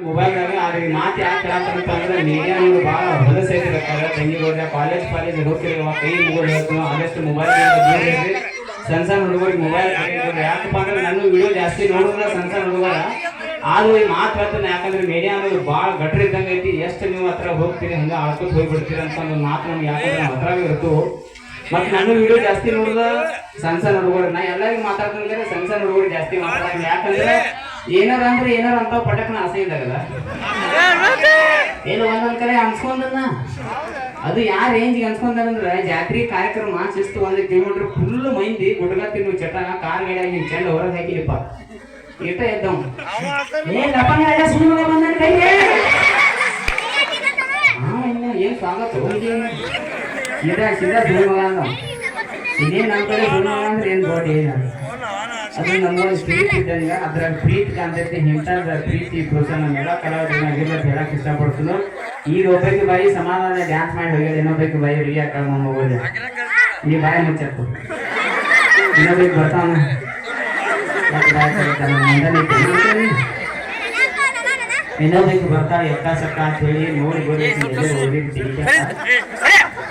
ಮೊಬೈಲ್ದಾಗ ಅವ್ರಿಗೆ ಮಾತು ಯಾಕೆ ಕೇಳತ್ತಂತಂದ್ರೆ ಮೀಡಿಯಾಗಳು ಭಾಳ ಹೊಲಸ ಐತಿರ್ತಾರೆ ತಂಗಿಗೋದ್ರೆ ಕಾಲೇಜ್ ಹೋಗ್ತಿರುವ ಕೈ ಮುಗಿದು ಹೇಳ್ತು ಆದಷ್ಟು ಮೊಬೈಲ್ ದೂರ ಇರ್ರಿ. ಸಣ್ಣ ಸಣ್ಣ ಹುಡುಗರಿಗೆ ಮೊಬೈಲ್ ಯಾಕಪ್ಪ ಅಂದ್ರೆ ನನ್ನ ವಿಡಿಯೋ ಜಾಸ್ತಿ ನೋಡಿದ್ರೆ ಸಣ್ಣ ಸಣ್ಣ ಹುಡುಗರ ಆದ್ರೂ ಈ ಮಾತು ಹೇಳ್ತಾನೆ. ಯಾಕಂದ್ರೆ ಮೀಡಿಯಾ ಅನ್ನೋದು ಭಾಳ ಗಟ್ರ ಇದ್ದಂಗೆ ಐತಿ. ಎಷ್ಟು ನೀವು ಹತ್ರ ಹೋಗ್ತೀರಿ ಹಂಗೆ ಆಳ್ಕೊತ ಹೋಗ್ಬಿಡ್ತೀರಿ ಅಂತ ಒಂದು ಮಾತು ನಮ್ಗೆ ಯಾಕಂದ್ರೆ ಹತ್ರ ಇರ್ತು. ಮತ್ತೆ ನನ್ನ ವಿಡಿಯೋ ಜಾಸ್ತಿ ನೋಡಿದ ಸಣ್ಣ ಹುಡುಗರು ನಾ ಎಲ್ಲರಿಗೂ ಮಾತಾಡ್ತಾರೆ ಸಣ್ಣ ಹುಡುಗರು ಜಾಸ್ತಿ ಮಾತಾಡ್ತೀನಿ. ಯಾಕಂದ್ರೆ ಏನಾರ ಅಂದ್ರೆ ಏನಾರ ಅಂತ ಪಟಕ್ನ ಆಸೆ ಇದ್ದಾಗಲ್ಲ ಏನು ಒಂದೊಂದ್ ಕಡೆ ಅನ್ಸ್ಕೊಂಡನ್ನ ಅದು ಯಾರ ರೇಂಜ್ಗೆ ಅನ್ಸ್ಕೊಂಡಂದ್ರ ಜಾತ್ರೆ ಕಾರ್ಯಕ್ರಮ ಶಿಸ್ತು 1 ಕಿಲೋಮೀಟರ್ ಫುಲ್ ಮಂದಿ ಗುಡ್ಗ ತಿನ್ನು ಚಟ ಕಾರ್ ಗಾಡಿಯಾಗಿ ಚೆಂಡ ಹೊರಗೆ ಹಾಕಿಲಿಪ್ಪ ಇಟ ಎದ್ದವ್ ಏನ್ ಸ್ವಾಗತ ಸೀದಾ ಸುಳ್ಮಗ ಅಂದ ಇದೇನ್ ನಮ್ಮ ಕಡೆ ಸುಳ್ಮಗ ಅಂದ್ರೆ ಏನ್ ದೊಡ್ಡ ಏನ ಅದು ನಮ್ಗೊಂದು ಪ್ರೀತಿ ಇದ್ದಂಗ ಅದ್ರ ಪ್ರೀತಿ ಕಾಣ್ತೈತಿ. ಹಿಂತಾದ ಪ್ರೀತಿ ಪ್ರೋತ್ಸಾಹ ನಮ್ಮೆಲ್ಲ ಕಲಾವಿದರನ್ನಾಗಿರ್ಲಿ ಅಂತ ಹೇಳಕ್ ಇಷ್ಟಪಡ್ತೀನಿ. ಈಗ ಒಬ್ಬಕ್ಕೆ ಬಾಯಿ ಸಮಾಧಾನ ಡ್ಯಾನ್ಸ್ ಮಾಡಿ ಹೋಗ್ಯಾರ, ಇನ್ನೊಬ್ಬಕ್ಕೆ ಬಾಯಿ ರಿಯಾ ಕಳ್ಕೊಂಡ್ ಹೋಗೋದು. ನೀ ಬಾಯಿ ಮುಚ್ಚತ್ತು ಇನ್ನೊಬ್ಬಕ್ಕೆ ಬರ್ತಾನ ಇನ್ನೊಬ್ಬಕ್ಕೆ ಬರ್ತಾ ಎಕ್ಕ ಸಕ್ಕ ಅಂತ ಹೇಳಿ ನೋಡಿ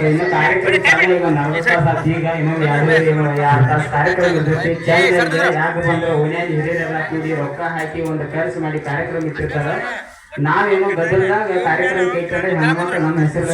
ಇನ್ನು ಕಾರ್ಯಕ್ರಮ ಚಾಲು ಈಗ 40 ತಾಸು ಆಯ್ತು. ಈಗ ಇನ್ನೊಂದು 2 ತಾಸು ಕಾರ್ಯಕ್ರಮ ಇರ್ತೈತಿ. ಚಂದ ಯಾಕೆ ಬಂದ್ರೆ ಓನ್ಯಾದ ಹಿರಿಯರೆಲ್ಲ ಕೂಡಿ ರೊಕ್ಕ ಹಾಕಿ ಒಂದು ಖರ್ಚು ಮಾಡಿ ಕಾರ್ಯಕ್ರಮ ಇಟ್ಟಿರ್ತಾರ. ನಾವೇನೋ ಗದ್ದಲದಾಗ ಕಾರ್ಯಕ್ರಮ ಕೇಳ್ತಾರೆ ಹೆಣ್ಮಕ್ಳು ನಮ್ಮ ಹೆಸರು